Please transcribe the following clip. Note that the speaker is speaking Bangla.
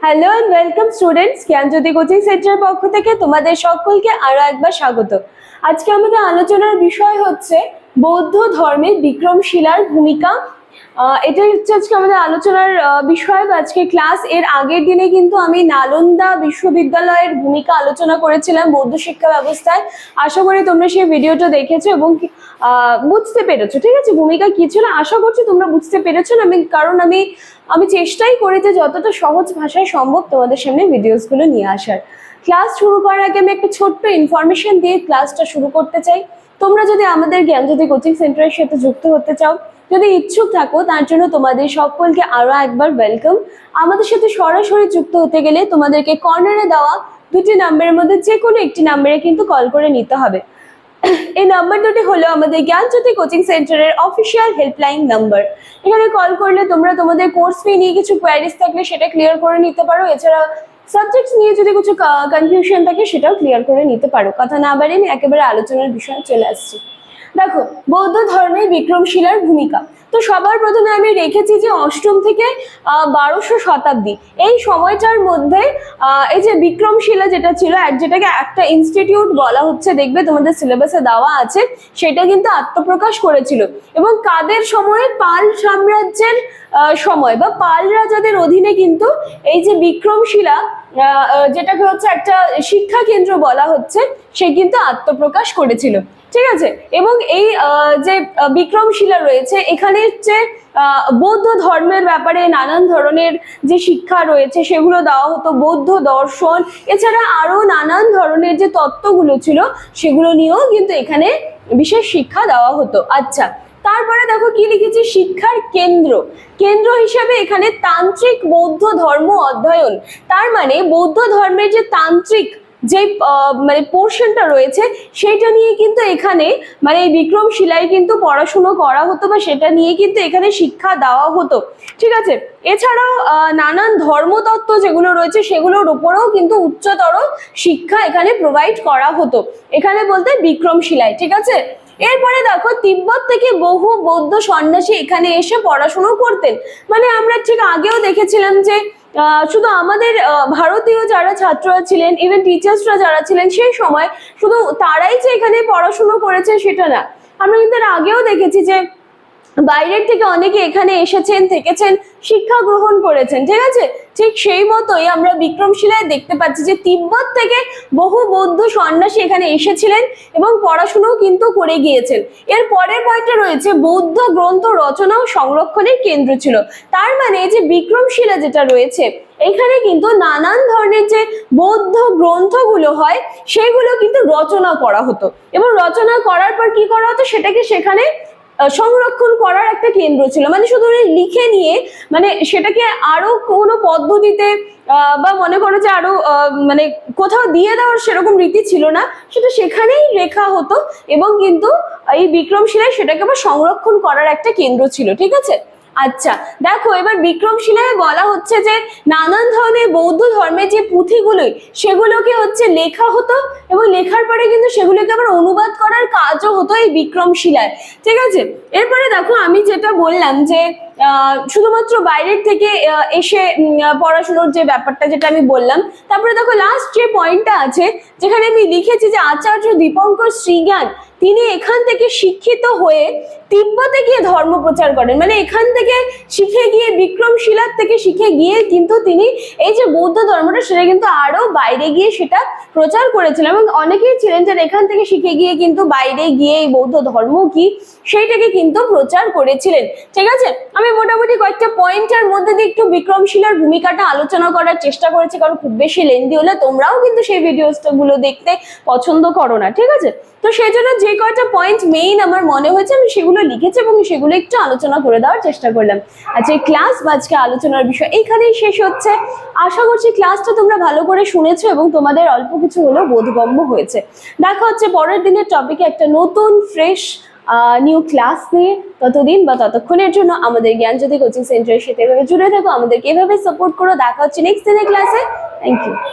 Hello and welcome students, Gyanjyoti coaching সেন্টারের পক্ষ থেকে তোমাদের সকলকে আরো একবার স্বাগত। আজকে আমাদের আলোচনার বিষয় হচ্ছে বৌদ্ধ ধর্মে বিক্রমশিলার ভূমিকা। এটাই হচ্ছে আজকে আমাদের আলোচনার বিষয় বা আজকে ক্লাস। এর আগের দিনে কিন্তু আমি নালন্দা বিশ্ববিদ্যালয়ের ভূমিকা আলোচনা করেছিলাম বৌদ্ধ শিক্ষা ব্যবস্থায়। আশা করি তোমরা সেই ভিডিওটা দেখেছো এবং বুঝতে পেরেছো, ঠিক আছে, ভূমিকা কি ছিল। আশা করছি তোমরা বুঝতে পেরেছো। কারণ আমি চেষ্টাই করি যে যতটা সহজ ভাষায় সম্ভব তোমাদের সামনে ভিডিওস গুলো নিয়ে আসার। ক্লাস শুরু করার আগে আমি একটা ছোট্ট ইনফরমেশন দিয়ে ক্লাসটা শুরু করতে চাই। তোমরা যদি আমাদের জ্ঞানজ্যোতি কোচিং সেন্টারের সাথে যুক্ত হতে চাও, যদি ইচ্ছুক থাকো, তার জন্য তোমাদের সকলকে আরো একবার ওয়েলকাম। আমাদের সাথে সরাসরি যুক্ত হতে গেলে তোমাদেরকে কর্নারে দেওয়া দুটি নাম্বারের মধ্যে যে কোনো একটি নাম্বারে কিন্তু কল করে নিতে হবে। এই নাম্বার দুটি হলো আমাদের জ্ঞানজ্যোতি কোচিং সেন্টারের অফিসিয়াল হেল্পলাইন নাম্বার। এখানে কল করলে তোমরা তোমাদের কোর্স ফি নিয়ে কিছু কোয়ারিজ থাকলে সেটা ক্লিয়ার করে নিতে পারো। এছাড়া সাবজেক্টস নিয়ে যদি কিছু কনফিউশন থাকে সেটাও ক্লিয়ার করে নিতে পারো। কথা না বাড়িয়ে আমি একেবারে আলোচনার বিষয়ে চলে আসছি। দেখো, বৌদ্ধ ধর্মে বিক্রমশিলার ভূমিকা। তো সবার প্রথমে আমি রেখেছি যে অষ্টম থেকে 1200 শতাব্দী এই সময়টার মধ্যে এই যে বিক্রমশিলা যেটা ছিল, যেটাকে একটা ইনস্টিটিউট বলা হচ্ছে, দেখবে তোমাদের সিলেবাসে দেওয়া আছে, সেটা কিন্তু আত্মপ্রকাশ করেছিল। এবং কাদের সময়ে? পাল সাম্রাজ্যের সময় বা পাল রাজাদের অধীনে কিন্তু এই যে বিক্রমশিলা, যেটাকে হচ্ছে একটা শিক্ষা কেন্দ্র বলা হচ্ছে, সে কিন্তু আত্মপ্রকাশ করেছিল, ঠিক আছে। এবং এই যে বিক্রমশিলা রয়েছে, এখানে হচ্ছে বৌদ্ধ ধর্মের ব্যাপারে নানান ধরনের যে শিক্ষা রয়েছে সেগুলো দেওয়া হতো। বৌদ্ধ দর্শন এছাড়া আরো নানান ধরনের যে তত্ত্বগুলো ছিল সেগুলো নিয়েও কিন্তু এখানে বিশেষ শিক্ষা দেওয়া হতো। আচ্ছা, তারপরে দেখো কি লিখেছি, শিক্ষার কেন্দ্র। কেন্দ্র হিসেবে এখানে তান্ত্রিক বৌদ্ধ ধর্ম অধ্যয়ন। তার মানে বৌদ্ধ ধর্মের যে তান্ত্রিক যে মানে পোর্শনটা রয়েছে সেটা নিয়ে কিন্তু এখানে মানে এই বিক্রমশিলায় কিন্তু পড়াশুনো করা হতো বা সেটা নিয়ে কিন্তু এখানে শিক্ষা দেওয়া হতো, ঠিক আছে। এছাড়াও নানান ধর্মতত্ত্ব যেগুলো রয়েছে সেগুলোর উপরেও কিন্তু উচ্চতর শিক্ষা এখানে প্রোভাইড করা হতো, এখানে বলতে বিক্রমশিলায়, ঠিক আছে। এরপরে দেখো, তিব্বত থেকে বহু বৌদ্ধ সন্ন্যাসী এখানে এসে পড়াশুনো করতেন। মানে আমরা ঠিক আগেও দেখেছিলাম যে শুধু আমাদের ভারতীয় যারা ছাত্ররা ছিলেন, ইভেন টিচার্সরা যারা ছিলেন সেই সময়, শুধু তারাই যে এখানে পড়াশুনো করেছে সেটা না। আমরা কিন্তু এর আগেও দেখেছি যে বাইরের থেকে অনেকে এখানে এসেছেন, থেকেছেন, শিক্ষা গ্রহণ করেছেন, ঠিক আছে। ঠিক সেই মতোই আমরা বিক্রমশিলায় দেখতে পাচ্ছি যে তিব্বত থেকে বহু বৌদ্ধ সন্ন্যাসী এখানে এসেছিলেন এবং পড়াশুনোও কিন্তু করে গিয়েছেন। এর পরের পয়েন্টটা রয়েছে বৌদ্ধ গ্রন্থ রচনা ও সংরক্ষণের কেন্দ্র ছিল। তার মানে যে বিক্রমশিলা যেটা রয়েছে, এখানে কিন্তু নানান ধরনের যে বৌদ্ধ গ্রন্থগুলো হয় সেগুলো কিন্তু রচনা করা হতো এবং রচনা করার পর কি করা হতো, সেটাকে সেখানে সংরক্ষণ করার একটা কেন্দ্র ছিল। মানে শুধু লিখে নিয়ে মানে সেটাকে আরো কোনো পদ্ধতিতে বা মনে করো যে আরো মানে কোথাও দিয়ে দেওয়ার সেরকম রীতি ছিল না, সেটা সেখানেই লেখা হতো এবং কিন্তু এই বিক্রমশিলায় সেটাকে আবার সংরক্ষণ করার একটা কেন্দ্র ছিল, ঠিক আছে। আচ্ছা দেখো, এবার বিক্রমশিলায় বলা হচ্ছে যে নানান ধরনের বৌদ্ধ ধর্মের যে পুঁথিগুলোই সেগুলোকে হচ্ছে লেখা হতো এবং লেখার পরে কিন্তু সেগুলোকে আবার অনুবাদ করার কাজও হতো এই বিক্রমশিলায়, ঠিক আছে। এরপরে দেখো, আমি যেটা বললাম যে শুধুমাত্র বাইরের থেকে এসে পড়াশোনার যে ব্যাপারটা যেটা আমি বললাম, তারপরে দেখো লাস্ট যে পয়েন্টটা আছে যেখানে আমি লিখেছি যে আচার্য দীপঙ্কর শ্রীজ্ঞান তিনি এখান থেকে শিক্ষিত হয়ে তিব্বতে গিয়ে ধর্ম প্রচার করেন। মানে এখান থেকে শিখে গিয়ে, বিক্রমশিলার থেকে শিখে গিয়ে কিন্তু তিনি এই যে বৌদ্ধ ধর্মটা সেটা কিন্তু আরো বাইরে গিয়ে সেটা প্রচার করেছিলেন এবং অনেকেই ছিলেন যারা এখান থেকে শিখে গিয়ে কিন্তু বাইরে গিয়ে এই বৌদ্ধ ধর্ম কি সেইটাকে কিন্তু প্রচার করেছিলেন, ঠিক আছে। আমি মোটামুটি কয়েকটা পয়েন্টের মধ্যে দিয়ে একটু বিক্রমশিলার ভূমিকাটা আলোচনা করার চেষ্টা করেছি, কারণ খুব বেশি লেন্দি হলে তোমরাও কিন্তু সেই ভিডিওগুলো দেখতে পছন্দ করো না, ঠিক আছে। তো সেই জন্য যে কয়টা পয়েন্ট মেইন আমার মনে হয়েছে আমি সেগুলো লিখেছি এবং সেগুলো একটু আলোচনা করে দেওয়ার চেষ্টা করলাম। আচ্ছা, এই ক্লাস বা আজকে আলোচনার বিষয় এইখানেই শেষ হচ্ছে। আশা করছি ক্লাসটা তোমরা ভালো করে শুনেছো এবং তোমাদের অল্প কিছু হলেও বোধগম্য হয়েছে। দেখা হচ্ছে পরের দিনের টপিকে একটা নতুন ফ্রেশ নিউ ক্লাস নিয়ে। ততদিন বা ততক্ষণের জন্য আমাদের জ্ঞানজ্যোতি কোচিং সেন্টারের সাথে এভাবে জুড়ে থাকো, আমাদেরকে এভাবে সাপোর্ট করো। দেখা হচ্ছে নেক্সট দিনের ক্লাসে। Thank you.